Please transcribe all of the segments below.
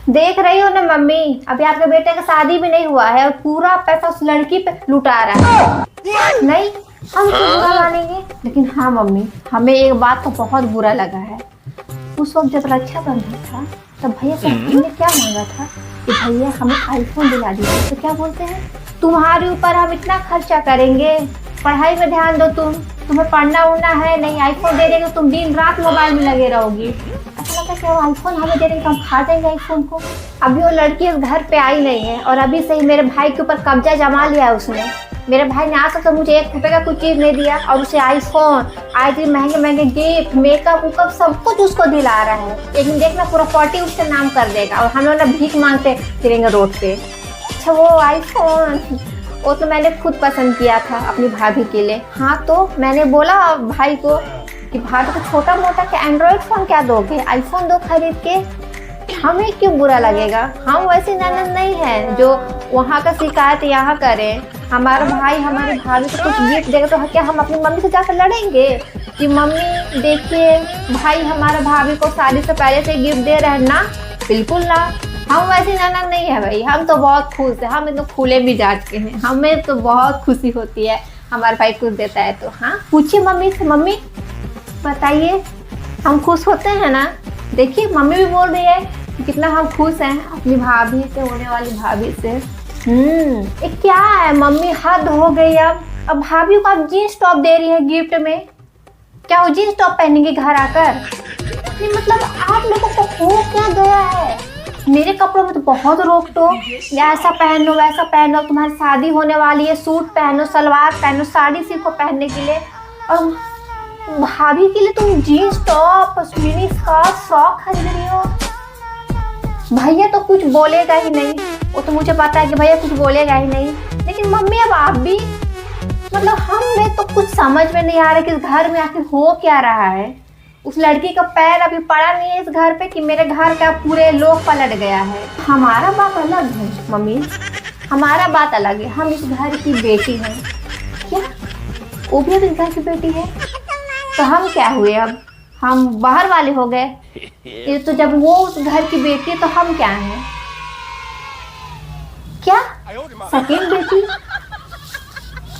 देख रही हो ना मम्मी, अभी आपके बेटे का शादी भी नहीं हुआ है और पूरा पैसा उस लड़की पे लुटा रहा है। नहीं, हम तो बुरा मानेंगे, लेकिन हाँ मम्मी, हमें एक बात का बहुत बुरा लगा है। उस वक्त जब रक्षाबंधन था तब भैया से हमने क्या मांगा था कि भैया हमें आईफोन दिला दीजिए, तो क्या बोलते हैं, तुम्हारे ऊपर हम इतना खर्चा करेंगे, पढ़ाई में ध्यान दो, तुम्हें पढ़ना उड़ना है नहीं, आईफोन दे देंगे, तुम दिन रात मोबाइल में लगे रहोगी। ऐसा लगता है कि वो आईफोन हमें दे देंगे तो हम खा जाएंगे आईफोन को। अभी वो लड़की इस घर पे आई नहीं है और अभी से ही मेरे भाई के ऊपर कब्जा जमा लिया है उसने। मेरे भाई ने आज तक तो मुझे 1 रुपए का कुछ चीज़ नहीं दिया और उसे आईफोन, आज महंगे महंगे गिफ्ट, मेकअप उकअप सब कुछ उसको दिला रहा है। लेकिन देखना पूरा 40 उसके नाम कर देगा और हम लोग ना भीख मांगते फिरेंगे रोड पे। अच्छा वो आईफोन, वो तो मैंने खुद पसंद किया था अपनी भाभी के लिए। हाँ तो मैंने बोला भाई को कि भाभी को छोटा मोटा क्या एंड्रॉयड फ़ोन क्या दोगे, आईफोन दो खरीद के, हमें क्यों बुरा लगेगा। हम वैसी ननद नहीं है जो वहाँ का शिकायत यहाँ करें। हमारा भाई हमारी भाभी को कुछ गिफ्ट देगा तो क्या हम अपनी मम्मी से जाकर लड़ेंगे कि मम्मी देखिए भाई हमारा भाभी को शादी से पहले से गिफ्ट दे रहे हैं ना, बिल्कुल ना। हम वैसी ननद नहीं है भाई, हम तो बहुत खुश है, हम तो खुले मिजाज के हैं, हमें तो बहुत खुशी होती है हमारा भाई कुछ देता है तो। हाँ पूछिए मम्मी से, मम्मी बताइए हम खुश होते हैं ना। देखिए मम्मी भी बोल रही है कि कितना हम खुश हैं अपनी भाभी से, होने वाली भाभी से। ये क्या है मम्मी, हद हो गई। अब भाभी को आप जीन्स टॉप दे रही है गिफ्ट में, क्या वो जीन्स टॉप पहनेंगे घर आकर? नहीं मतलब आप लोगों को हो क्या गया है, मेरे कपड़ों में तो बहुत रोक टोक, ऐसा पहनो वैसा पहनो, तुम्हारी शादी होने वाली है, सूट पहनो, सलवार पहनो, साड़ी सीखो पहनने के लिए, और भाभी के लिए तुम jeans top, mini skirt, frock खरीद रही हो। भैया तो कुछ बोलेगा ही नहीं, वो तो मुझे पता है कि भैया कुछ बोलेगा ही नहीं, लेकिन मम्मी अब आप भी, मतलब हमें तो कुछ समझ में नहीं आ रहा कि इस घर में आखिर हो क्या रहा है। उस लड़की का पैर अभी पड़ा नहीं है इस घर पे कि मेरे घर का पूरे लोग पलट गया है। हमारा बात अलग है मम्मी, हमारा बात अलग है, हम इस घर की बेटी हैं। क्या वो भी अब इस घर की बेटी है तो हम क्या हुए, अब हम बाहर वाले हो गए। ये तो जब वो उस घर की बेटी है तो हम क्या हैं, क्या सेकेंड बेटी?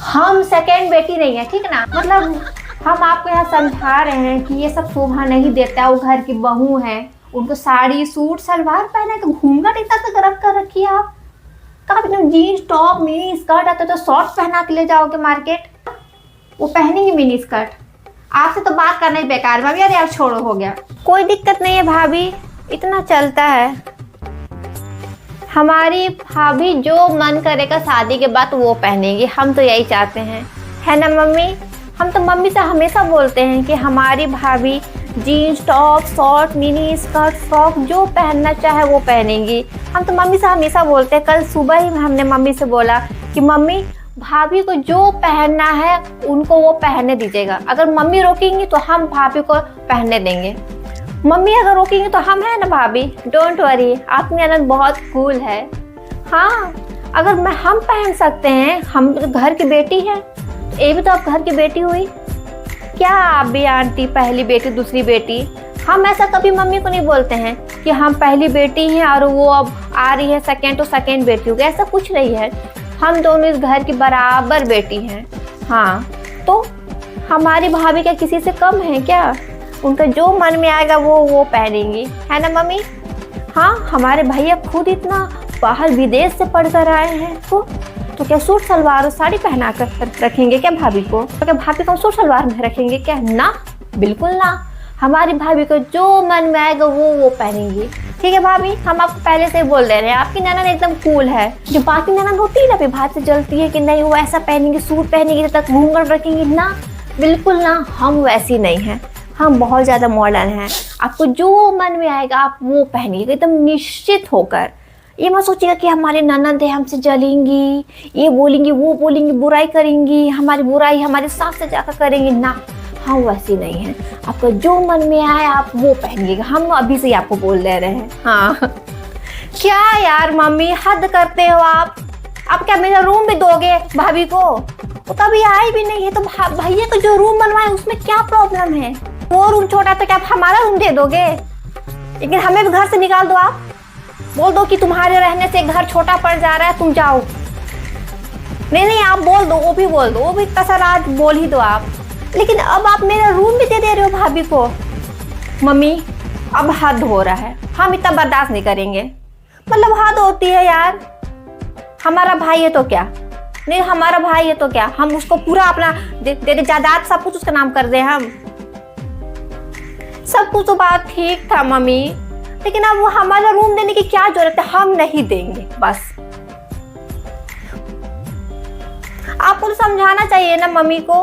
हम सेकेंड बेटी नहीं है, ठीक ना। मतलब हम आपको यहाँ समझा रहे हैं कि ये सब शोभा नहीं देता, वो घर की बहू है, उनको साड़ी सूट सलवार पहना के घूंघट इतना तक रख कर रखिए आप। कहा जीन्स टॉप मिनी स्कर्ट आता तो शॉर्ट्स पहना के ले जाओगे मार्केट, वो पहनेंगे मिनी स्कर्ट। आपसे तो बात करना ही बेकार भाभी, अरे आप छोड़ो, हो गया, कोई दिक्कत नहीं है भाभी, इतना चलता है। हमारी भाभी जो मन करेगा शादी के बाद वो पहनेगी, हम तो यही चाहते हैं, है ना मम्मी। हम तो मम्मी से हमेशा बोलते हैं कि हमारी भाभी jeans top short mini skirt frock जो पहनना चाहे वो पहनेंगी। हम तो मम्मी से हमेशा बोलते हैं। कल सुबह ही हमने मम्मी से बोला कि मम्मी भाभी को जो पहनना है उनको वो पहनने दीजिएगा, अगर मम्मी रोकेंगी तो हम भाभी को पहनने देंगे, मम्मी अगर रोकेंगे तो हम है ना भाभी, डोंट वरी, आपकी ननद बहुत कूल है। हाँ अगर हम पहन सकते हैं, हम घर की बेटी हैं, ये भी तो आप घर की बेटी हुई, क्या आप भी आंटी पहली बेटी दूसरी बेटी। हम ऐसा कभी मम्मी को नहीं बोलते हैं कि हम पहली बेटी हैं और वो अब आ रही है सेकेंड तो सेकेंड बेटी होगी, ऐसा कुछ नहीं है, हम दोनों इस घर की बराबर बेटी हैं। हाँ तो हमारी भाभी क्या किसी से कम है क्या, उनका जो मन में आएगा वो पहनेंगी, है ना मम्मी। हाँ हमारे भैया खुद इतना बाहर विदेश से पढ़ कर आए हैं, तो क्या सूट सलवार और साड़ी पहना कर रखेंगे क्या भाभी को, तो क्या भाभी को सूट सलवार में रखेंगे क्या, ना बिल्कुल ना। हमारी भाभी को जो मन में आएगा वो पहनेंगी, ठीक है भाभी। हम आपको पहले से ही बोल दे रहे हैं, आपकी ननद एकदम कूल है। जो बाकी ननद होती है ना भाई से जलती है कि नहीं वो ऐसा पहनेंगे, सूट पहनेंगे तक घूंघट रखेंगी, ना बिल्कुल ना, हम वैसी नहीं हैं, हम बहुत ज़्यादा मॉडर्न हैं। आपको जो मन में आएगा आप वो पहनिएगा एकदम निश्चित होकर। ये मत सोचिएगा कि हमारे ननद है हमसे जलेंगी, ये बोलेंगी वो बोलेंगी, बुराई करेंगी, हमारी बुराई हमारे साथ से जाकर करेंगी, ना हम वैसी नहीं हैं। आपका जो मन में आए आप वो पहनिएगा, हम अभी से आपको बोल दे रहे हैं। हाँ क्या यार मम्मी हद करते हो आप क्या मेरा रूम भी दोगे भाभी को, वो कभी आई भी नहीं है, तो भैया का जो रूम बनवाए उसमें क्या प्रॉब्लम है, वो रूम छोटा तो क्या आप हमारा रूम दे दोगे, लेकिन हमें भी घर से निकाल दो आप, बोल दो कि तुम्हारे रहने से घर छोटा पड़ जा रहा है, तुम जाओ। नहीं नहीं, आप बोल दो, वो भी बोल दो, वो भी कसर आज बोल ही दो आप। लेकिन अब आप मेरा रूम भी दे रहे हो भाभी को। मम्मी अब हद हो रहा है, हम इतना बर्दाश्त नहीं करेंगे। मतलब हद होती है यार, हमारा भाई है तो क्या, नहीं हमारा भाई है तो क्या, हम उसको पूरा अपना दे जायदाद सब कुछ उसका नाम कर दे हम। सब कुछ तो बात ठीक था मम्मी, लेकिन अब हमारा रूम देने की क्या जरूरत है, हम नहीं देंगे बस। आपको तो समझाना चाहिए ना मम्मी को,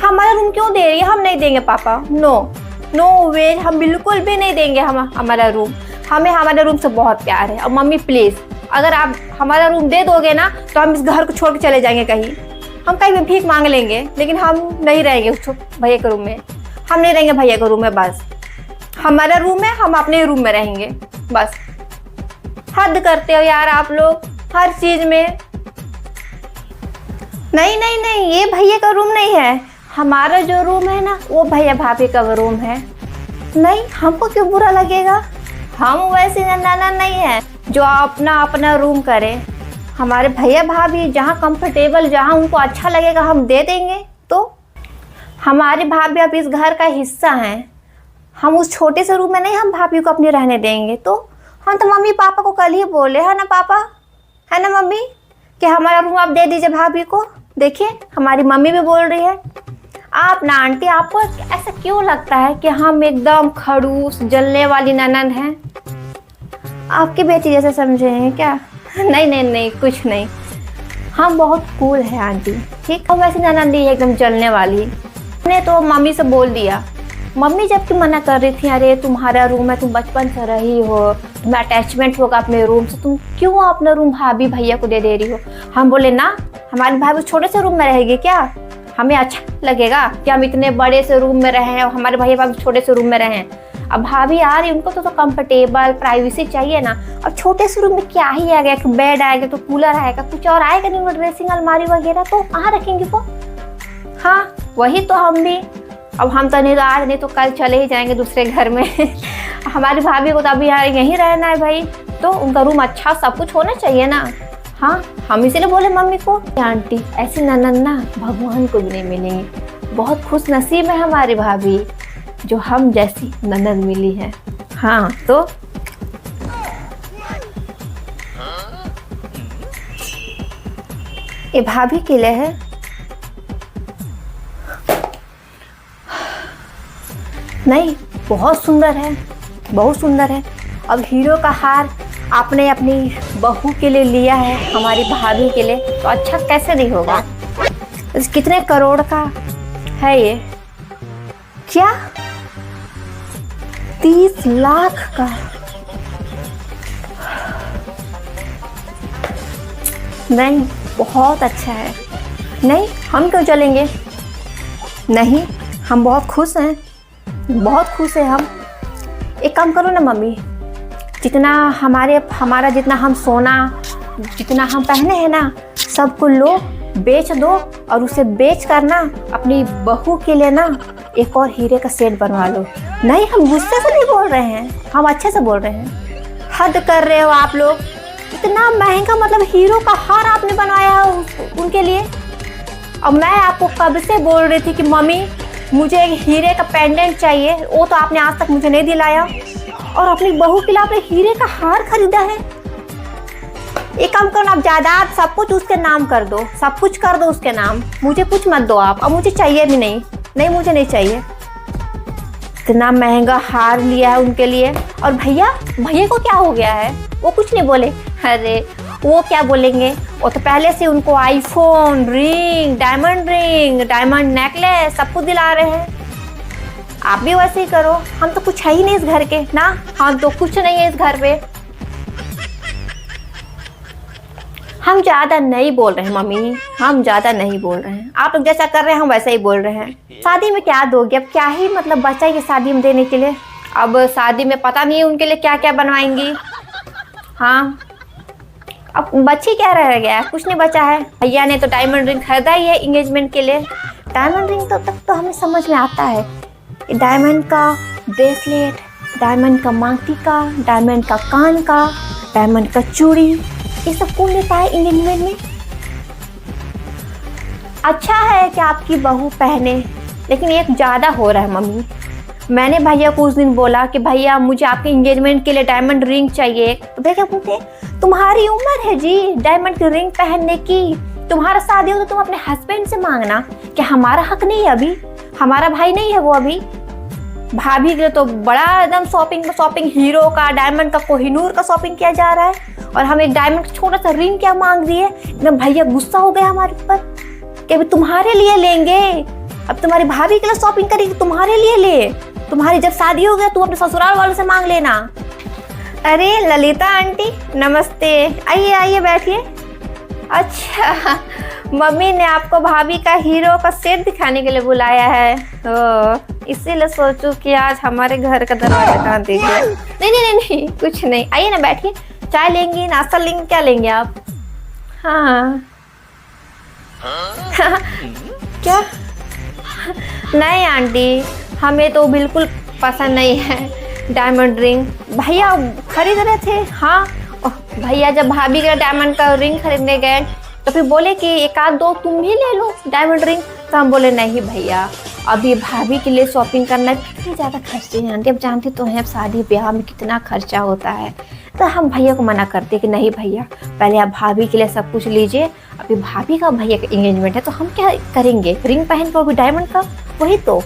हमारा रूम क्यों दे रही है, हम नहीं देंगे पापा। नो नो वे, हम बिल्कुल भी नहीं देंगे हमारा रूम। हमें हमारे रूम से बहुत प्यार है। और मम्मी प्लीज, अगर आप हमारा रूम दे दोगे ना तो हम इस घर को छोड़ के चले जाएंगे कहीं। हम कहीं भी भीख मांग लेंगे, लेकिन हम नहीं रहेंगे भैया के रूम में। हम नहीं रहेंगे भैया के रूम में, बस हमारा रूम है, हम अपने रूम में रहेंगे बस। हद करते हो यार आप लोग हर चीज में। नहीं नहीं नहीं, ये भैया का रूम नहीं है, हमारा जो रूम है ना वो भैया भाभी का रूम है। नहीं, हमको क्यों बुरा लगेगा, हम वैसे नाना नहीं है जो अपना अपना रूम करे। हमारे भैया भाभी जहाँ कंफर्टेबल, जहाँ उनको अच्छा लगेगा हम दे देंगे। तो हमारी भाभी अब इस घर का हिस्सा हैं, हम उस छोटे से रूम में नहीं हम भाभी को अपने रहने देंगे। तो हम तो मम्मी पापा को कल ही बोले है ना पापा, है ना मम्मी, कि हमारा रूम आप दे दीजिए भाभी को। देखिए हमारी मम्मी भी बोल रही है। आप ना आंटी, आपको ऐसा क्यों लगता है कि हम एकदम खड़ूस जलने वाली ननद हैं? आपकी बेटी जैसे समझे हैं क्या? नहीं नहीं नहीं, कुछ नहीं, हम बहुत कूल है आंटी, ठीक। हम वैसे ननद नहीं एकदम जलने वाली। मैंने तो मम्मी से बोल दिया, मम्मी जबकि मना कर रही थी, अरे तुम्हारा रूम है, तुम बचपन से रही हो, तुम्हें अटैचमेंट होगा अपने रूम से, तुम क्यों अपना रूम भाभी भैया को दे रही हो। हम बोले ना, हमारी भाभी छोटे से रूम में रहेगी क्या, हमें अच्छा लगेगा कि हम इतने बड़े से रूम में रहें और हमारे भैया भाभी छोटे से रूम में रहें। अब भाभी आ रही, उनको तो कंफर्टेबल प्राइवेसी चाहिए ना। अब छोटे से रूम में क्या ही आएगा, एक बेड आएगा तो कूलर आएगा, कुछ और आएगा नहीं, वो ड्रेसिंग अलमारी वगैरह तो कहाँ रखेंगे वो। हाँ वही तो हम भी, अब हम तो नहीं तो आज नहीं तो कल चले ही जाएंगे दूसरे घर में। हमारी भाभी को तो अभी यहीं रहना है भाई, तो उनका रूम अच्छा सब कुछ होना चाहिए ना। हाँ हम इसीलिए बोले मम्मी को, आंटी ऐसी ननद ना भगवान को भी नहीं मिलेंगी, बहुत खुश नसीब है हमारी भाभी जो हम जैसी ननद मिली है। हाँ तो ये भाभी के लिए है। नहीं बहुत सुंदर है, बहुत सुंदर है। अब हीरो का हार आपने अपनी बहू के लिए लिया है, हमारी भाभी के लिए, तो अच्छा कैसे नहीं होगा। कितने करोड़ का है ये, क्या 30 लाख का। नहीं बहुत अच्छा है। नहीं हम क्यों चलेंगे, नहीं हम बहुत खुश हैं, बहुत खुश हैं हम। एक काम करो ना मम्मी, जितना हमारा जितना हम सोना जितना हम पहने हैं ना सबको लो, बेच दो और उसे बेच कर ना अपनी बहू के लिए ना एक और हीरे का सेट बनवा लो। नहीं हम गुस्से से नहीं बोल रहे हैं, हम अच्छे से बोल रहे हैं। हद कर रहे हो आप लोग, इतना महंगा मतलब हीरो का हार आपने बनवाया है उनके लिए। और मैं आपको कब से बोल रही थी कि मम्मी मुझे एक हीरे का पेंडेंट चाहिए, वो तो आपने आज तक मुझे नहीं दिलाया, और अपनी बहू के लिए आपने हीरे का हार खरीदा है। एक काम करो, आप जायदाद सब कुछ उसके नाम कर दो, सब कुछ कर दो उसके नाम, मुझे कुछ मत दो आप, और मुझे चाहिए भी नहीं, नहीं मुझे नहीं चाहिए। इतना महंगा हार लिया है उनके लिए। और भैया को क्या हो गया है, वो कुछ नहीं बोले। अरे वो क्या बोलेंगे, वो तो पहले से उनको आईफोन, रिंग, डायमंड नेकलेस सब कुछ दिला रहे हैं। आप भी वैसे ही करो, हम तो कुछ है ही नहीं इस घर के ना, हम तो कुछ नहीं है इस घर पे। हम ज़्यादा नहीं बोल रहे हैं मम्मी, हम ज़्यादा नहीं बोल रहे हैं, आप लोग जैसा कर रहे हैं हम वैसा ही बोल रहे हैं। शादी में क्या दोगे, अब क्या ही मतलब बचा है शादी में देने के लिए। अब शादी में पता नहीं उनके लिए क्या क्या बनवाएंगी। हाँ अब बची क्या रह गया, कुछ नहीं बचा है। भैया ने तो डायमंड रिंग खरीदा ही है इंगेजमेंट के लिए। डायमंड रिंग तो तक तो हमें समझ में आता है, डायमंड का ब्रेसलेट, डायमंड का मांगटी का, डायमंड का कान का, डायमंड का चूड़ी, ये सब कौन लेता है एंगेजमेंट में? अच्छा है कि आपकी बहू पहने, लेकिन एक ज़्यादा हो रहा है मम्मी। मैंने भैया को उस दिन बोला कि भैया मुझे आपके एंगेजमेंट के लिए डायमंड रिंग चाहिए, तो भैया बोलते तुम्हारी उम्र है जी डायमंड की रिंग पहनने की, तुम्हारा शादी हो तो तुम अपने हस्बैंड से मांगना, क्या हमारा हक नहीं है अभी? हमारा भाई नहीं है वो अभी? भाभी के लिए तो बड़ा एकदम शॉपिंग हीरो का, डायमंड का, कोहिनूर का शॉपिंग किया जा रहा है, और हम एक डायमंड का छोटा सा रिंग क्या मांग रही है। एकदम भैया गुस्सा हो गया हमारे ऊपर कि अभी तुम्हारे लिए लेंगे, अब तुम्हारी भाभी के लिए शॉपिंग करेगी, तुम्हारे लिए ले, तुम्हारी जब शादी हो गया तुम अपने ससुराल वालों से मांग लेना। अरे ललिता आंटी नमस्ते, आइए आइए बैठिए। अच्छा मम्मी ने आपको भाभी का हीरो का सेट दिखाने के लिए बुलाया है, तो इसीलिए सोचूं कि आज हमारे घर का दरवाजा कहाँ देख लिया। नहीं कुछ नहीं, आइए ना बैठिए, चाय लेंगी, नाश्ता लेंगी, क्या लेंगे आप? हाँ क्या? नहीं आंटी हमें तो बिल्कुल पसंद नहीं है डायमंड रिंग। भैया खरीद रहे थे, हाँ भैया जब भाभी के डायमंड का रिंग खरीदने गए तो फिर बोले कि एक आध दो तुम भी ले लो डायमंड रिंग, तो हम बोले नहीं भैया अभी भाभी के लिए शॉपिंग करना कितनी ज़्यादा खर्चे हैं आंटी, अब जानते तो हैं अब शादी ब्याह में कितना खर्चा होता है। तो हम भैया को मना करते कि नहीं भैया पहले आप भाभी के लिए सब कुछ लीजिए, अभी भाभी का भैया का एंगेजमेंट है तो हम क्या करेंगे, रिंग पहन को अभी डायमंड का, वही तो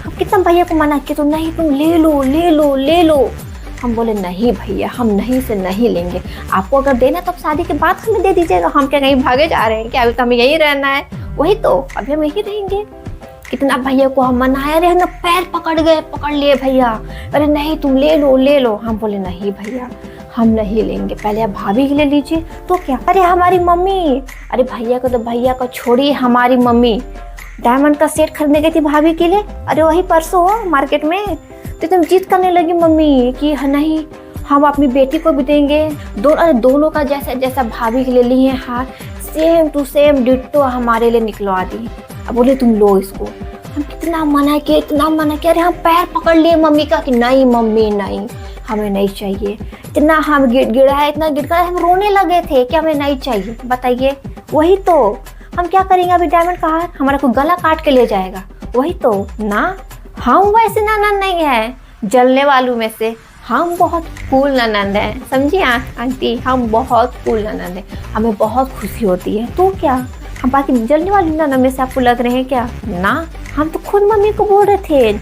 हम कितना भैया को मना किया, तो नहीं तुम ले लो ले लो ले लो। हम बोले नहीं भैया हम नहीं से नहीं लेंगे, आपको अगर देना तो शादी के बाद हमें दे दीजिएगा, हम क्या कहीं भागे जा रहे हैं क्या, अभी तो हमें यहीं रहना है, वही तो अभी हम यहीं रहेंगे। कितना भैया को हम मनाया, अरे हम पैर पकड़ लिए भैया, अरे नहीं तुम ले लो ले लो। हम बोले नहीं भैया हम नहीं लेंगे, पहले आप भाभी के लिए लीजिए। तो क्या, अरे हमारी मम्मी, अरे भैया को तो भैया को छोड़िए, हमारी मम्मी डायमंड का सेट खरीदने गई थी भाभी के लिए, अरे वही परसों मार्केट में, तो तुम जिद करने लगी मम्मी कि नहीं हम अपनी बेटी को भी देंगे, दोनों का जैसा जैसा भाभी के लिए लिए हार सेम टू सेम डिट्टो हमारे लिए निकलवा दी। अब बोले तुम लो इसको, हम कितना मना किया, अरे हम पैर पकड़ लिए मम्मी का कि नहीं मम्मी नहीं हमें नहीं चाहिए, इतना हम गिड़गिड़ाए हम रोने लगे थे कि हमें नहीं चाहिए। बताइए वही तो हम क्या करेंगे, अभी डायमंड का हार हमारा कोई गला काट के ले जाएगा, वही तो ना। हम वैसे ननद नहीं है, जलने वालों में से हम बहुत कूल ननद हैं, समझिए आंटी हम बहुत कूल ननद हैं, हमें बहुत खुशी होती है। तो क्या हम बाकी जलने वाली ननद में से आपको लग रहे हैं क्या? ना हम तो खुद मम्मी को बोल रहे थे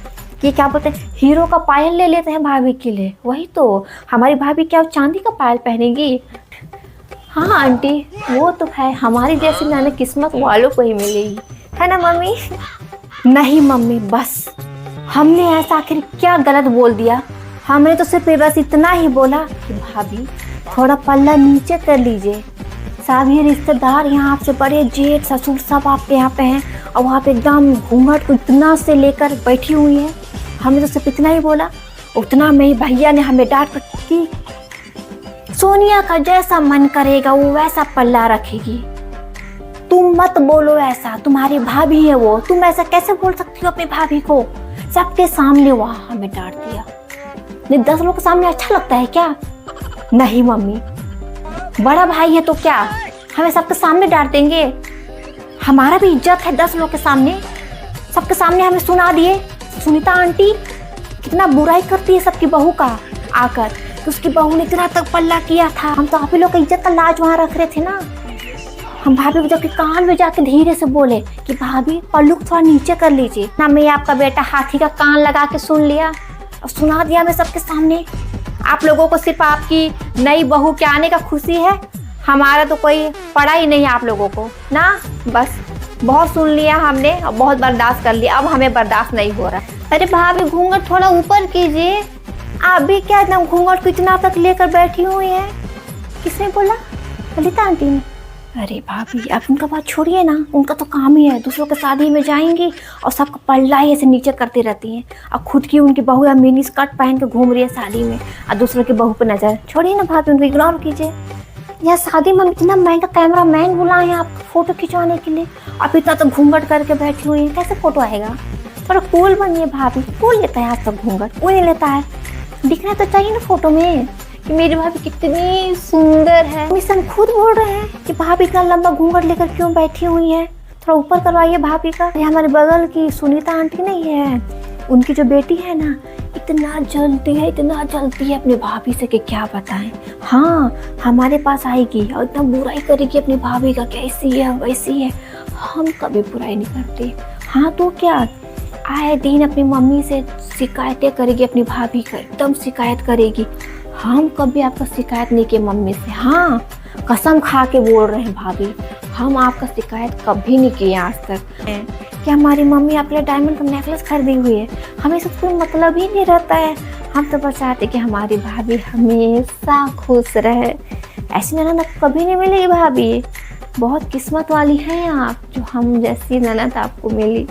कि क्या बोलते हैं हीरो का पायल ले लेते हैं भाभी के लिए, वही तो हमारी भाभी क्या चांदी का पायल पहनेगी? हाँ आंटी वो तो है, हमारी जैसी ननद किस्मत वालों को ही मिलेगी, है ना मम्मी? नहीं मम्मी बस, हमने ऐसा आखिर क्या गलत बोल दिया? हमने तो सिर्फ बस इतना ही बोला कि भाभी थोड़ा पल्ला नीचे कर लीजिए, सभी रिश्तेदार यहाँ आपसे बड़े जेठ ससुर सब आपके यहाँ पे हैं, और वहाँ पे एकदम घूंघट को इतना से लेकर बैठी हुई है। हमने तो सिर्फ इतना ही बोला, उतना में ही भैया ने हमें डांट की सोनिया का जैसा मन करेगा वो वैसा पल्ला रखेगी, तुम मत बोलो ऐसा, तुम्हारी भाभी है वो, तुम ऐसा कैसे बोल सकती हो अपनी भाभी को? सबके सामने वहाँ हमें डांट दिया। नहीं 10 लोग के सामने अच्छा लगता है क्या? नहीं मम्मी बड़ा भाई है तो क्या हमें सबके सामने डांट देंगे? हमारा भी इज्जत है 10 लोग के सामने, सबके सामने हमें सुना दिए। सुनीता आंटी कितना बुराई करती है सबकी बहू का आकर, तो उसकी बहू ने इतना तक पल्ला किया था, हम तो आप ही लोग का इज्जत का लाज वहाँ रख रहे थे ना। हम भाभी को जाके कान में जाके धीरे से बोले कि भाभी पल्लू को थोड़ा नीचे कर लीजिए ना, मैं आपका बेटा हाथी का कान लगा के सुन लिया और सुना दिया मैं सबके सामने। आप लोगों को सिर्फ आपकी नई बहू के आने का खुशी है, हमारा तो कोई पड़ा ही नहीं आप लोगों को ना। बस बहुत सुन लिया हमने और बहुत बर्दाश्त कर लिया, अब हमें बर्दाश्त नहीं हो रहा। अरे भाभी घूंघट थोड़ा ऊपर कीजिए, आप भी क्या एकदम घूंघट को इतना तक लेकर बैठी हुई है? किसने बोला? ललिता आंटी ने। अरे भाभी आप उनका बात छोड़िए ना, उनका तो काम ही है दूसरों के शादी में जाएंगी और सबका पल्ला ही ऐसे नीचे करती रहती हैं, और खुद की उनकी बहू या मिनी स्कर्ट पहन के घूम रही है शादी में और दूसरों की बहू पर नजर। छोड़िए ना भाभी, उनको इग्नोर कीजिए। यह शादी में इतना महंगा कैमरा मैन बुलाए हैं आप फोटो खिंचवाने के लिए, आप इतना तो घूंघट करके बैठी हुई हैं, कैसे फोटो आएगा? थोड़ा कूल बनिए भाभी। कूल लेता है आज तक घूंघट? कोई नहीं लेता है, दिखना तो चाहिए ना फोटो में कि मेरी भाभी कितनी सुंदर है। मम्मी से हम खुद बोल रहे हैं कि भाभी इतना लंबा घूंघट लेकर क्यों बैठी हुई है, थोड़ा ऊपर करवाइए भाभी का। ये हमारे बगल की सुनीता आंटी नहीं है, उनकी जो बेटी है ना, इतना जलती है अपनी भाभी से कि क्या बताएं। हाँ, हमारे पास आएगी और इतना बुराई करेगी अपनी भाभी का, कैसी है वैसी है। हम कभी बुराई नहीं करते। हाँ तो क्या, आए दिन अपनी मम्मी से शिकायतें करेगी अपनी भाभी का, एकदम शिकायत करेगी। हम कभी आपका शिकायत नहीं किए मम्मी से। हाँ, कसम खा के बोल रहे हैं भाभी, हम आपका शिकायत कभी नहीं किए आज तक। कि हमारी मम्मी आपके लिए डायमंड का नेकलेस खरीदी हुई है, हमें इससे कोई मतलब ही नहीं रहता है। हम तो बस चाहते कि हमारी भाभी हमेशा खुश रहे। ऐसी ननद आपको कभी नहीं मिलेगी भाभी, बहुत किस्मत वाली हैं आप जो हम जैसी ननद आपको मिली।